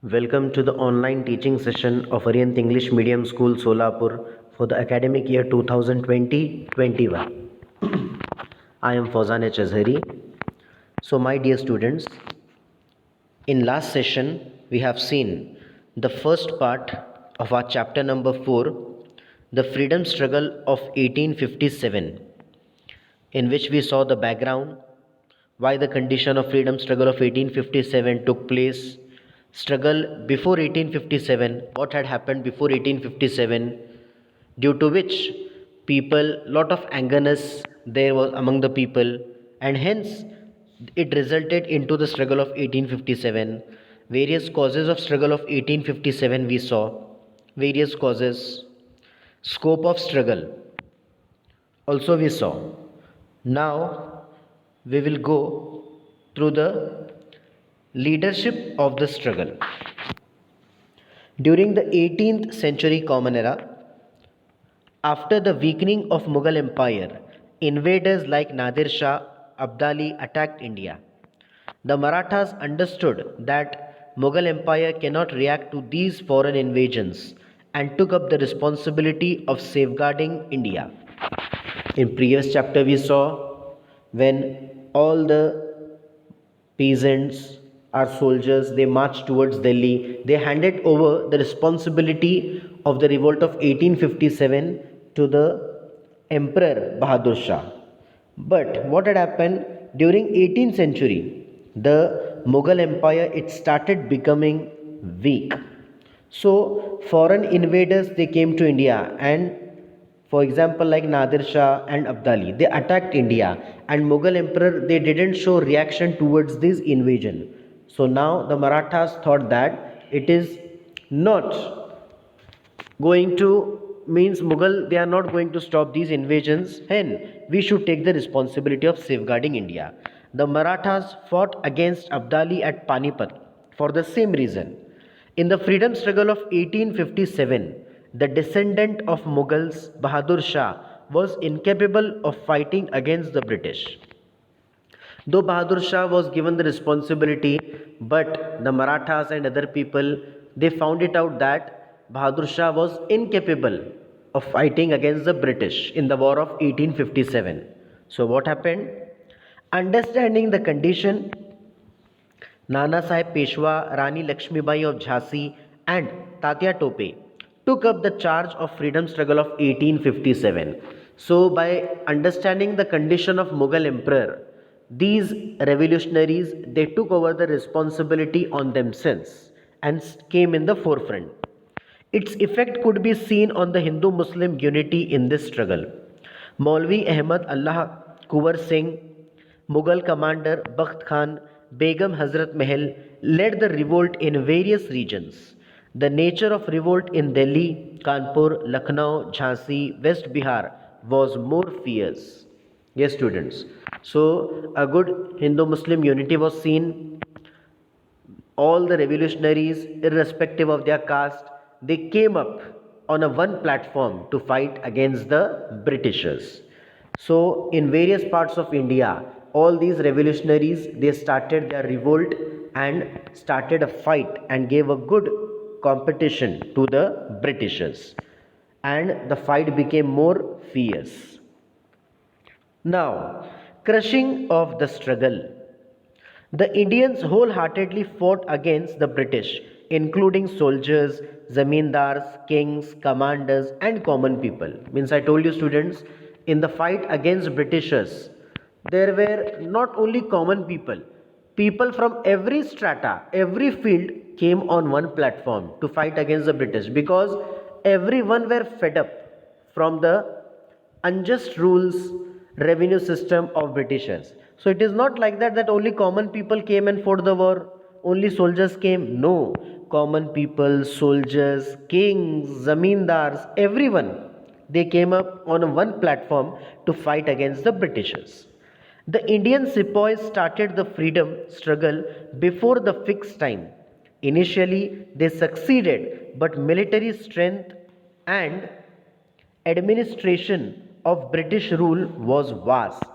Welcome to the online teaching session of Arihant English Medium School Solapur for the academic year 2020-21. I am Fauzan H. Azhari. So my dear students, in last session we have seen the first part of our chapter number 4, the freedom struggle of 1857, in which we saw the background, why the condition of freedom struggle of 1857 took place, struggle before 1857, what had happened before 1857, due to which people lot of angerness there was among the people, and hence it resulted into the struggle of 1857. Various causes of struggle of 1857 we saw, various causes, scope of struggle also we saw. Now we will go through the leadership of the struggle. During the 18th century Common Era, after the weakening of Mughal Empire, invaders like Nadir Shah Abdali attacked India. The Marathas understood that Mughal Empire cannot react to these foreign invasions and took up the responsibility of safeguarding India. In previous chapter we saw when all the peasants, our soldiers, they marched towards Delhi. They handed over the responsibility of the revolt of 1857 to the Emperor Bahadur Shah. But what had happened during 18th century, the Mughal Empire, it started becoming weak. So foreign invaders, they came to India, and for example, like Nadir Shah and Abdali, they attacked India, and Mughal emperor, they didn't show reaction towards this invasion. So now the Marathas thought that it is not going to, means Mughal, they are not going to stop these invasions, hence we should take the responsibility of safeguarding India. The Marathas fought against Abdali at Panipat for the same reason. In the freedom struggle of 1857, the descendant of Mughals, Bahadur Shah, was incapable of fighting against the British. Though Bahadur Shah was given the responsibility, but the Marathas and other people, they found it out that Bahadur Shah was incapable of fighting against the British in the war of 1857. So what happened? Understanding the condition, Nana Sahib Peshwa, Rani Lakshmibai of Jhansi, and Tatya Tope took up the charge of freedom struggle of 1857. So, by understanding the condition of Mughal emperor, these revolutionaries, they took over the responsibility on themselves and came in the forefront. Its effect could be seen on the Hindu-Muslim unity in this struggle. Maulvi Ahmad Allah Kuwar Singh, Mughal commander Bakht Khan, Begum Hazrat Mahal led the revolt in various regions. The nature of revolt in Delhi, Kanpur, Lucknow, Jhansi, West Bihar was more fierce. Yes, students. So, a good Hindu Muslim unity was seen. All the revolutionaries, irrespective of their caste, they came up on a one platform to fight against the Britishers. So, in various parts of India, all these revolutionaries, they started their revolt and started a fight and gave a good competition to the Britishers, and the fight became more fierce. Now, crushing of the struggle. The Indians wholeheartedly fought against the British, including soldiers, zamindars, kings, commanders, and common people. Means I told you, students, in the fight against Britishers, there were not only common people, people from every strata, every field came on one platform to fight against the British, because everyone were fed up from the unjust rules, revenue system of Britishers. So it is not like that only common people came and fought the war, only soldiers came. No, common people, soldiers, kings, zamindars, everyone, they came up on one platform to fight against the Britishers. The Indian sepoys started the freedom struggle before the fixed time. Initially, they succeeded, but military strength and administration of British rule was vast.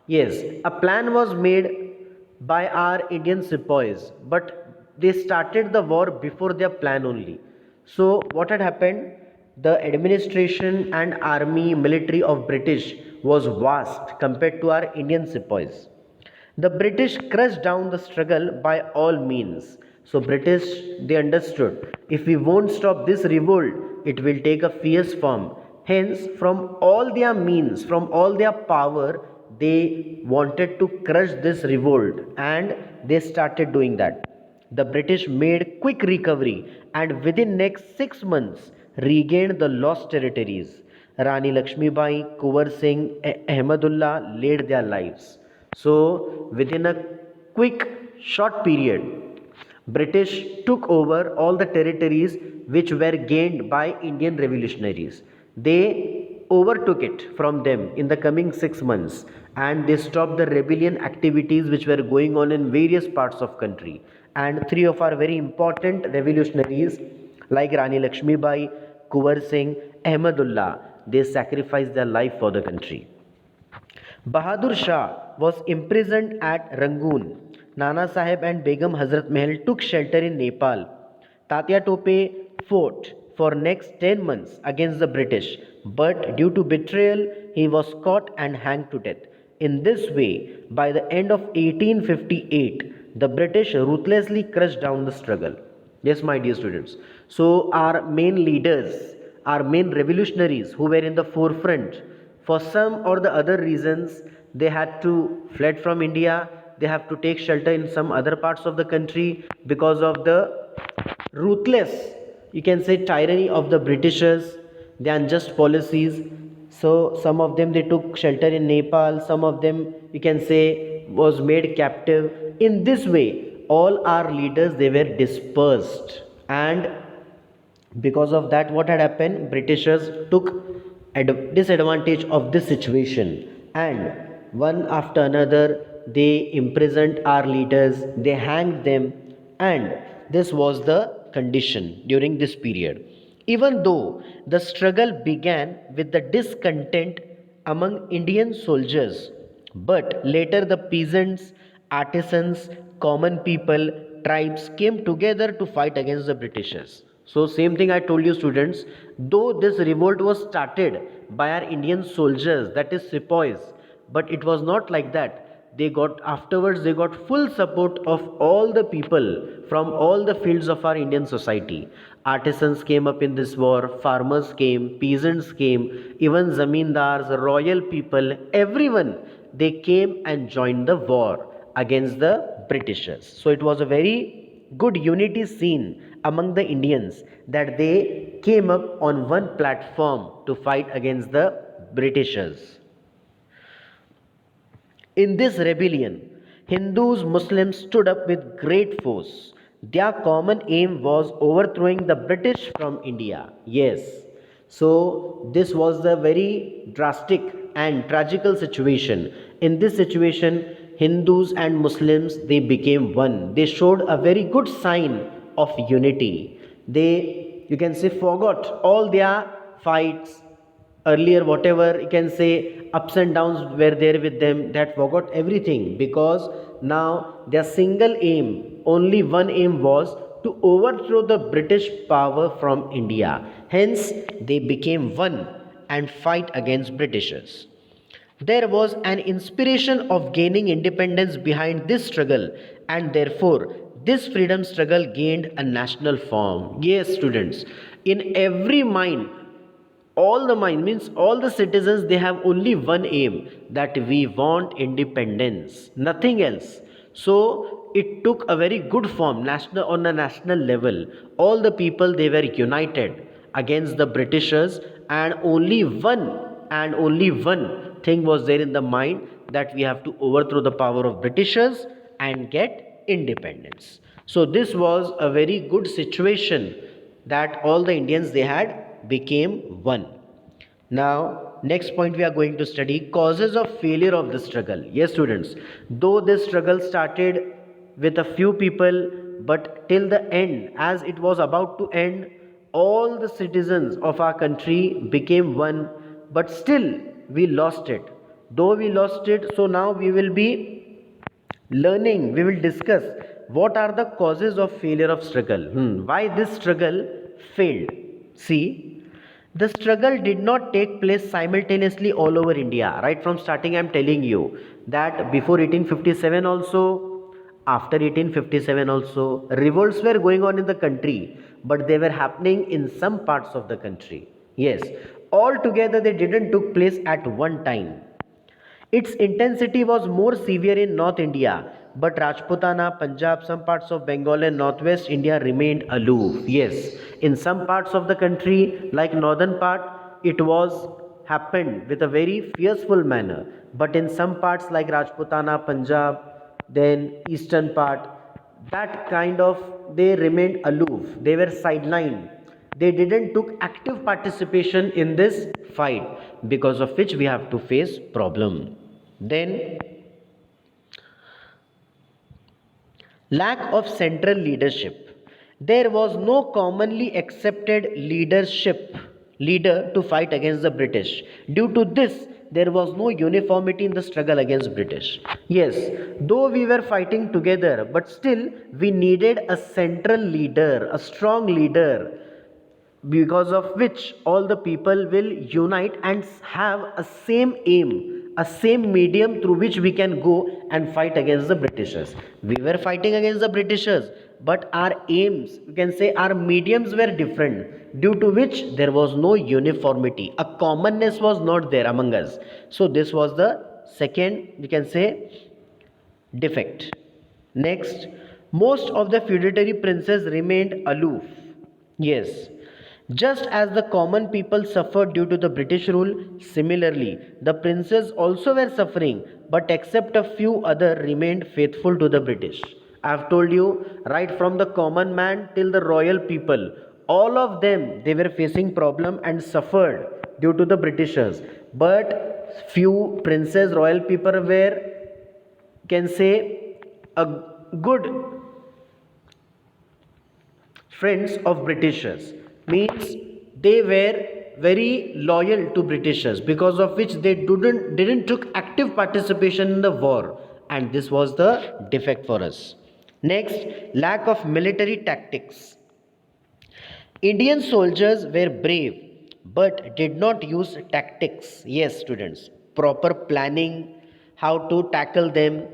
Yes, a plan was made by our Indian sepoys, but they started the war before their plan only. So what had happened? The administration and army military of British was vast compared to our Indian sepoys. The British crushed down the struggle by all means. So British, they understood, if we won't stop this revolt, it will take a fierce form. Hence, from all their means, from all their power, they wanted to crush this revolt, and they started doing that. The British made quick recovery and within next 6 months regained the lost territories. Rani Lakshmibai, Kuwar Singh, Ahmadullah laid their lives. So within a quick short period, British took over all the territories which were gained by Indian revolutionaries. They overtook it from them in the coming 6 months, and they stopped the rebellion activities which were going on in various parts of country. And three of our very important revolutionaries like Rani Lakshmibai, Kuwar Singh, Ahmadullah, they sacrificed their life for the country. Bahadur Shah was imprisoned at Rangoon. Nana Sahib and Begum Hazrat Mahal took shelter in Nepal. Tatya Tope fought for next 10 months against the British, but due to betrayal, he was caught and hanged to death. In this way, by the end of 1858, the British ruthlessly crushed down the struggle. Yes, my dear students. So, our main leaders, our main revolutionaries who were in the forefront, for some or the other reasons, they had to fled from India. They have to take shelter in some other parts of the country because of the ruthless, you can say, tyranny of the Britishers, the unjust policies. So some of them, they took shelter in Nepal, some of them, you can say, was made captive. In this way, all our leaders, they were dispersed, and because of that, what had happened, Britishers took disadvantage of this situation, and one after another they imprisoned our leaders, they hanged them, and this was the condition during this period. Even though the struggle began with the discontent among Indian soldiers, but later the peasants, artisans, common people, tribes came together to fight against the Britishers. So, same thing I told you, students, though this revolt was started by our Indian soldiers, that is sepoys, but it was not like that. They got afterwards, they got full support of all the people from all the fields of our Indian society. Artisans came up in this war, farmers came, peasants came, even zamindars, royal people, everyone, they came and joined the war against the Britishers. So it was a very good unity seen among the Indians, that they came up on one platform to fight against the Britishers. In this rebellion, Hindus, Muslims stood up with great force. Their common aim was overthrowing the British from India. Yes. So, this was a very drastic and tragical situation. In this situation, Hindus and Muslims, they became one. They showed a very good sign of unity. They, you can say, forgot all their fights earlier, whatever, you can say, ups and downs were there with them, that forgot everything, because now their single aim, only one aim, was to overthrow the British power from India. Hence they became one and fight against Britishers. There was an inspiration of gaining independence behind this struggle, and therefore this freedom struggle gained a national form. Yes, students, in every mind, all the mind means all the citizens, they have only one aim, that we want independence, nothing else. So it took a very good form national, on a national level. All the people, they were united against the Britishers, and only one thing was there in the mind, that we have to overthrow the power of Britishers and get independence. So this was a very good situation, that all the Indians, they had became one. Now, next point, we are going to study causes of failure of the struggle. Yes, students, though this struggle started with a few people, but till the end, as it was about to end, all the citizens of our country became one, but still we lost it. Though we lost it, so now we will be learning, we will discuss what are the causes of failure of struggle? Why this struggle failed? See, the struggle did not take place simultaneously all over India. Right from starting, I am telling you that before 1857 also, after 1857 also, revolts were going on in the country, but they were happening in some parts of the country. Yes, all together they didn't took place at one time. Its intensity was more severe in North India, but Rajputana, Punjab, some parts of Bengal and Northwest India remained aloof. Yes, in some parts of the country, like northern part, it was happened with a very fearful manner. But in some parts like Rajputana, Punjab, then eastern part, that kind of they remained aloof. They were sidelined. They didn't took active participation in this fight, because of which we have to face problem. Then lack of central leadership. There was no commonly accepted leader to fight against the British. Due to this, there was no uniformity in the struggle against British. Yes, though we were fighting together, but still we needed a central leader, a strong leader, because of which all the people will unite and have a same aim, a same medium through which we can go and fight against the Britishers. We were fighting against the Britishers, but our aims, you can say our mediums were different, due to which there was no uniformity, a commonness was not there among us. So this was the second, you can say, defect. Next, most of the feudatory princes remained aloof. Yes, just as the common people suffered due to the British rule, similarly, the princes also were suffering, but except a few other remained faithful to the British. I have told you, right from the common man till the royal people, all of them they were facing problem and suffered due to the Britishers. But few princes, royal people were, can say, a good friends of Britishers, means they were very loyal to Britishers, because of which they didn't took active participation in the war, and this was the defect for us. Next, lack of military tactics. Indian soldiers were brave but did not use tactics. Yes, students, proper planning, how to tackle them.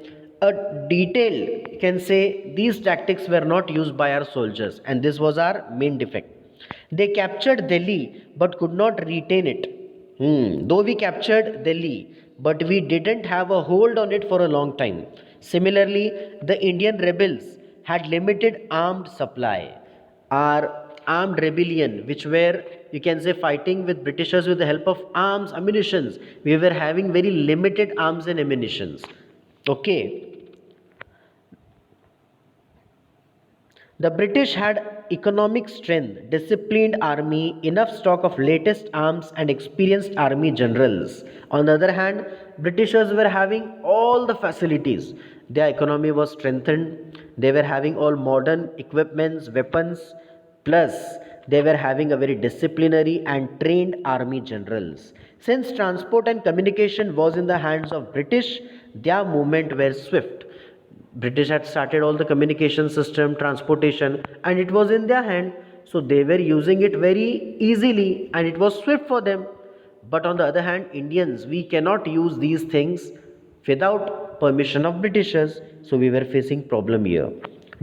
A detailed can say these tactics were not used by our soldiers, and this was our main defect. They captured Delhi but could not retain it. Though we captured Delhi, but we didn't have a hold on it for a long time. Similarly, the Indian rebels had limited armed supply. Our armed rebellion, which were, you can say, fighting with Britishers with the help of arms, ammunitions, we were having very limited arms and ammunitions. Okay, the British had economic strength, disciplined army, enough stock of latest arms, and experienced army generals. On the other hand, Britishers were having all the facilities. Their economy was strengthened. They were having all modern equipments, weapons, plus they were having a very disciplinary and trained army generals. Since transport and communication was in the hands of British, their movement were swift. British had started all the communication system, transportation, and it was in their hand. So they were using it very easily and it was swift for them. But on the other hand, Indians, we cannot use these things without permission of Britishers. So we were facing problem here.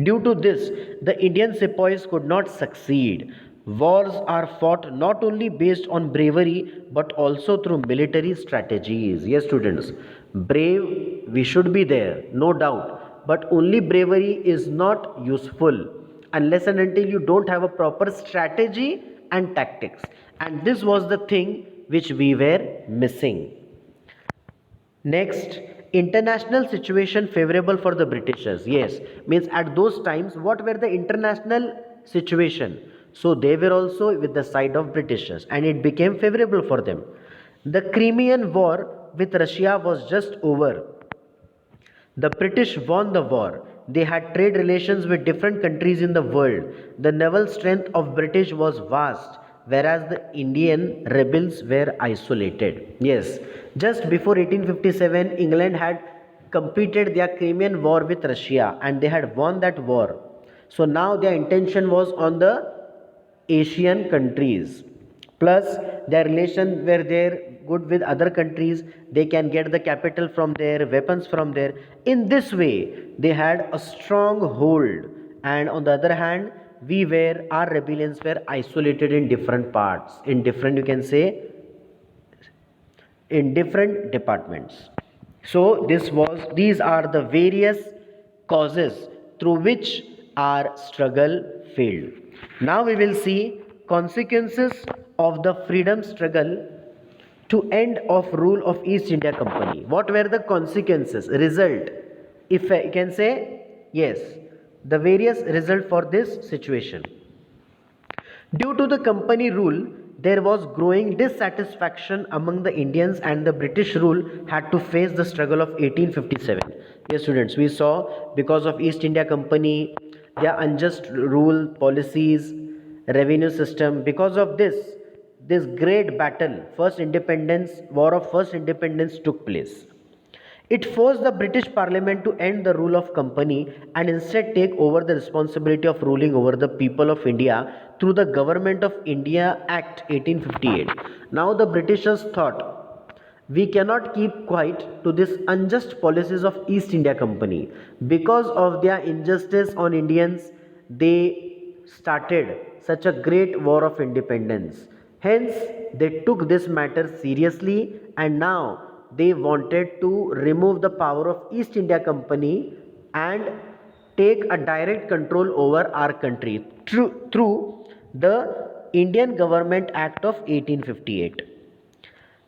Due to this, the Indian sepoys could not succeed. Wars are fought not only based on bravery but also through military strategies. Yes, students, brave we should be there, no doubt, but only bravery is not useful unless and until you don't have a proper strategy and tactics, and this was the thing which we were missing. Next, international situation favorable for the Britishers. Yes, means at those times, what were the international situation? So they were also with the side of Britishers, and it became favorable for them. The Crimean War with Russia was just over. The British won the war. They had trade relations with different countries in the world. The naval strength of British was vast, whereas the Indian rebels were isolated. Yes, just before 1857, England had competed their Crimean War with Russia and they had won that war. So now their intention was on the Asian countries. Plus, their relations were there good with other countries. They can get the capital from there, weapons from there. In this way, they had a strong hold. And on the other hand, our rebellions were isolated in different parts, in different, you can say, in different departments. So these are the various causes through which our struggle failed. Now we will see consequences of the freedom struggle to end of rule of East India Company. What were the consequences? Result. If I can say yes, the various result for this situation. Due to the company rule, there was growing dissatisfaction among the Indians and the British rule had to face the struggle of 1857. Yes, students, we saw because of East India Company, their unjust rule, policies, revenue system. Because of this great battle, War of First Independence took place. It forced the British Parliament to end the rule of company and instead take over the responsibility of ruling over the people of India through the Government of India Act 1858. Now the Britishers thought we cannot keep quiet to this unjust policies of East India Company. Because of their injustice on Indians, they started such a great war of independence. Hence, they took this matter seriously and now they wanted to remove the power of East India Company and take a direct control over our country through the Indian Government Act of 1858.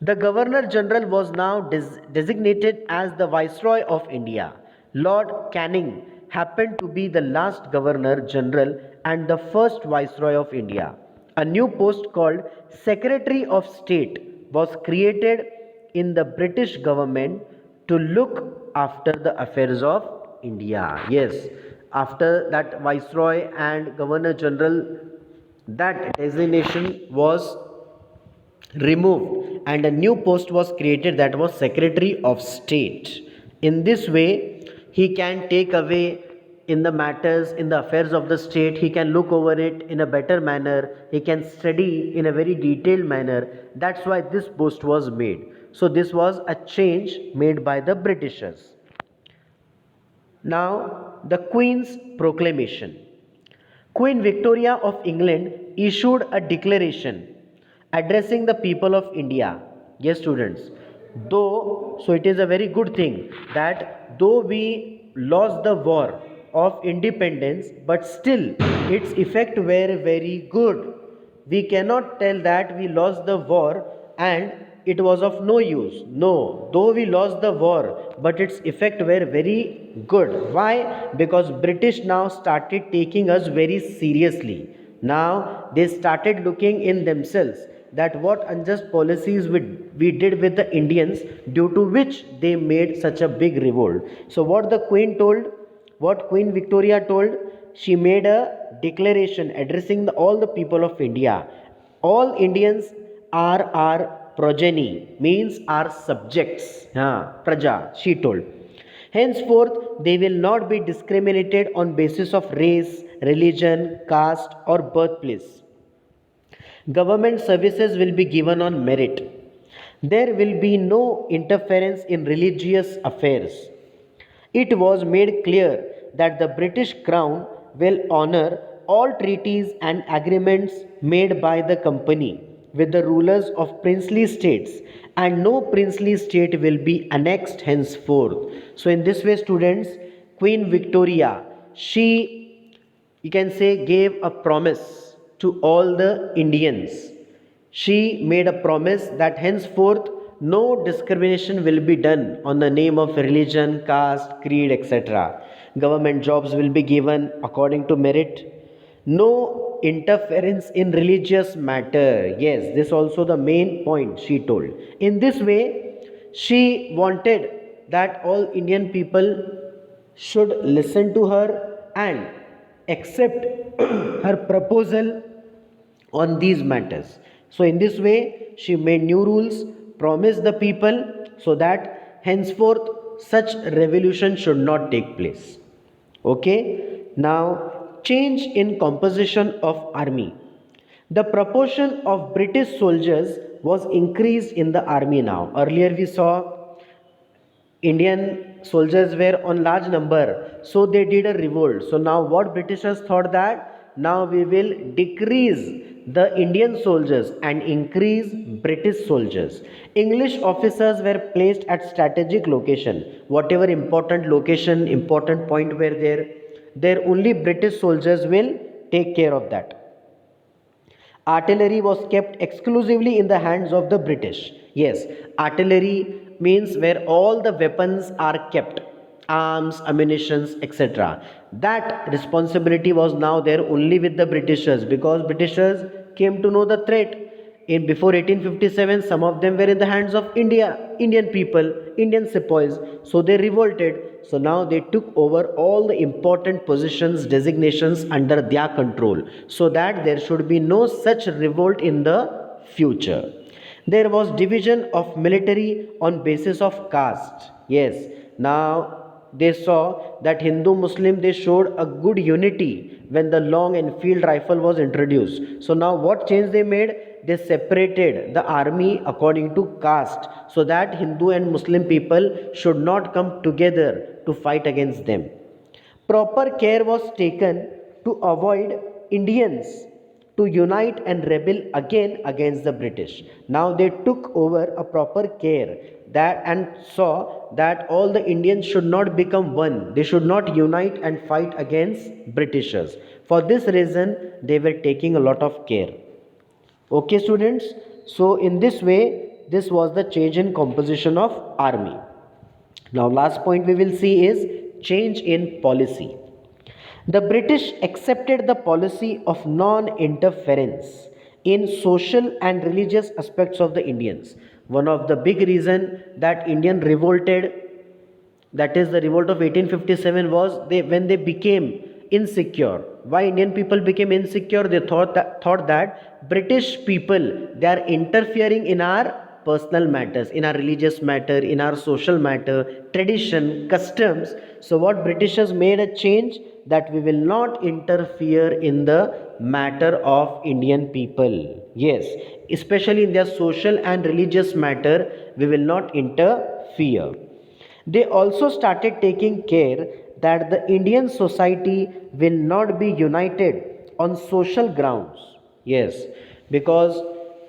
The Governor General was now designated as the Viceroy of India. Lord Canning happened to be the last Governor General and the first Viceroy of India. A new post called Secretary of State was created in the British government to look after the affairs of India. Yes, after that Viceroy and Governor General, that designation was removed and a new post was created, that was Secretary of State. In this way, he can take away in the matters, in the affairs of the state, he can look over it in a better manner, he can study in a very detailed manner. That's why this post was made. So this was a change made by the Britishers. Now, the Queen's Proclamation. Queen Victoria of England issued a declaration addressing the people of India. Yes, students. So it is a very good thing that though we lost the war of independence, but still its effect were very good. We cannot tell that we lost the war and it was of no use. No, though we lost the war, but its effect were very good. Why? Because British now started taking us very seriously. Now they started looking in themselves that what unjust policies we did with the Indians, due to which they made such a big revolt. So what the Queen told, what Queen Victoria told, she made a declaration addressing all the people of India. All Indians are our progeny, means our subjects. Praja, she told. Henceforth, they will not be discriminated on basis of race, religion, caste, or birthplace. Government services will be given on merit. There will be no interference in religious affairs. It was made clear that the British Crown will honour all treaties and agreements made by the company with the rulers of princely states, and no princely state will be annexed henceforth. So in this way, students, Queen Victoria, she, you can say, gave a promise to all the Indians. She made a promise that henceforth no discrimination will be done on the name of religion, caste, creed, etc. Government jobs will be given according to merit. No interference in religious matter. Yes, this also the main point she told. In this way, she wanted that all Indian people should listen to her and accept her proposal on these matters. So in this way, she made new rules, promised the people, so that henceforth such revolution should not take place. Okay, now change in composition of army. The proportion of British soldiers was increased in the army now. Earlier we saw Indian soldiers were on large number, so they did a revolt. So now what Britishers thought that now we will decrease the Indian soldiers and increase British soldiers. English officers were placed at strategic location. Whatever important location, important point were there only British soldiers will take care of that. Artillery was kept exclusively in the hands of the British. Yes, artillery means where all the weapons are kept, arms, ammunitions, etc. That responsibility was now there only with the Britishers, because Britishers came to know the threat. In before 1857, some of them were in the hands of Indian people, Indian sepoys, so they revolted. So now they took over all the important positions, designations under their control, so that there should be no such revolt in the future. There was division of military on basis of caste. Yes, now they saw that Hindu Muslim, they showed a good unity when the long and field rifle was introduced. So now what change they made? They separated the army according to caste, so that Hindu and Muslim people should not come together to fight against them. Proper care was taken to avoid Indians to unite and rebel again against the British. Now they took over a proper care that and saw that all the Indians should not become one. They should not unite and fight against Britishers. For this reason, they were taking a lot of care. Okay, students. So in this way, this was the change in composition of army. Now, last point we will see is change in policy. The British accepted the policy of non-interference in social and religious aspects of the Indians. One of the big reason that Indian revolted, that is the revolt of 1857, was when they became insecure. Why Indian people became insecure? They thought that British people, they are interfering in our personal matters, in our religious matter, in our social matter, tradition, customs. So what Britishers made a change, that we will not interfere in the matter of Indian people. Yes, especially in their social and religious matter, we will not interfere. They also started taking care that the Indian society will not be united on social grounds. Yes, because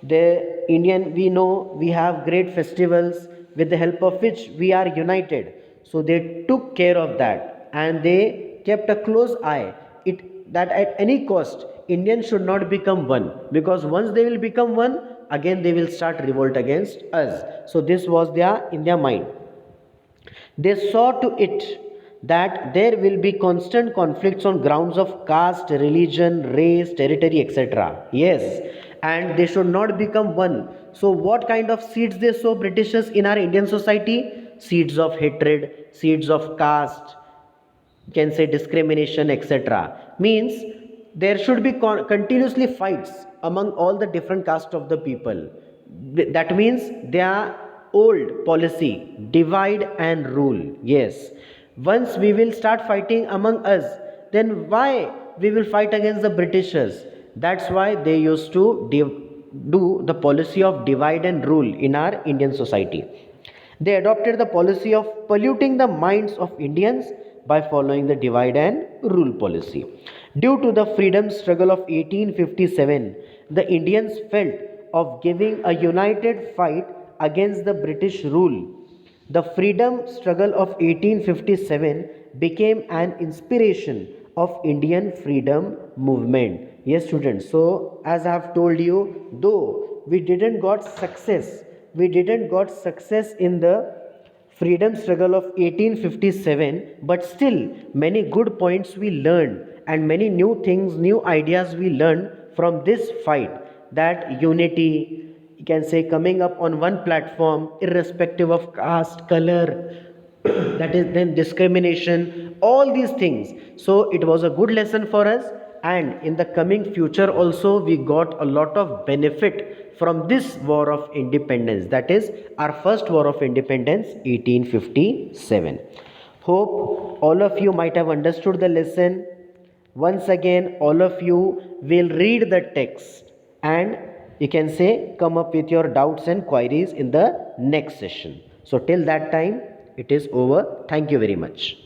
the Indian, we know we have great festivals with the help of which we are united. So they took care of that and they kept a close eye it that at any cost Indians should not become one, because once they will become one, again they will start revolt against us. So this was their in their mind. They saw to it that there will be constant conflicts on grounds of caste, religion, race, territory, etc. Yes, and they should not become one. So, what kind of seeds they sow, Britishers, in our Indian society? Seeds of hatred, seeds of caste, you can say discrimination, etc. Means there should be continuously fights among all the different castes of the people. That means their old policy, divide and rule. Yes, once we will start fighting among us, then why we will fight against the Britishers? That's why they used to do the policy of divide and rule in our Indian society. They adopted the policy of polluting the minds of Indians by following the divide and rule policy. Due to the freedom struggle of 1857, the Indians felt of giving a united fight against the British rule. The freedom struggle of 1857 became an inspiration of Indian freedom movement. Yes, students. So, as I have told you, though we didn't got success in the freedom struggle of 1857, but still many good points we learned and many new things, new ideas we learned from this fight. That unity, you can say, coming up on one platform irrespective of caste, color, that is then discrimination, all these things. So it was a good lesson for us, and in the coming future also we got a lot of benefit from this war of independence, that is our first war of independence 1857. Hope all of you might have understood the lesson. Once again all of you will read the text and you can say come up with your doubts and queries in the next session. So till that time it is over. Thank you very much.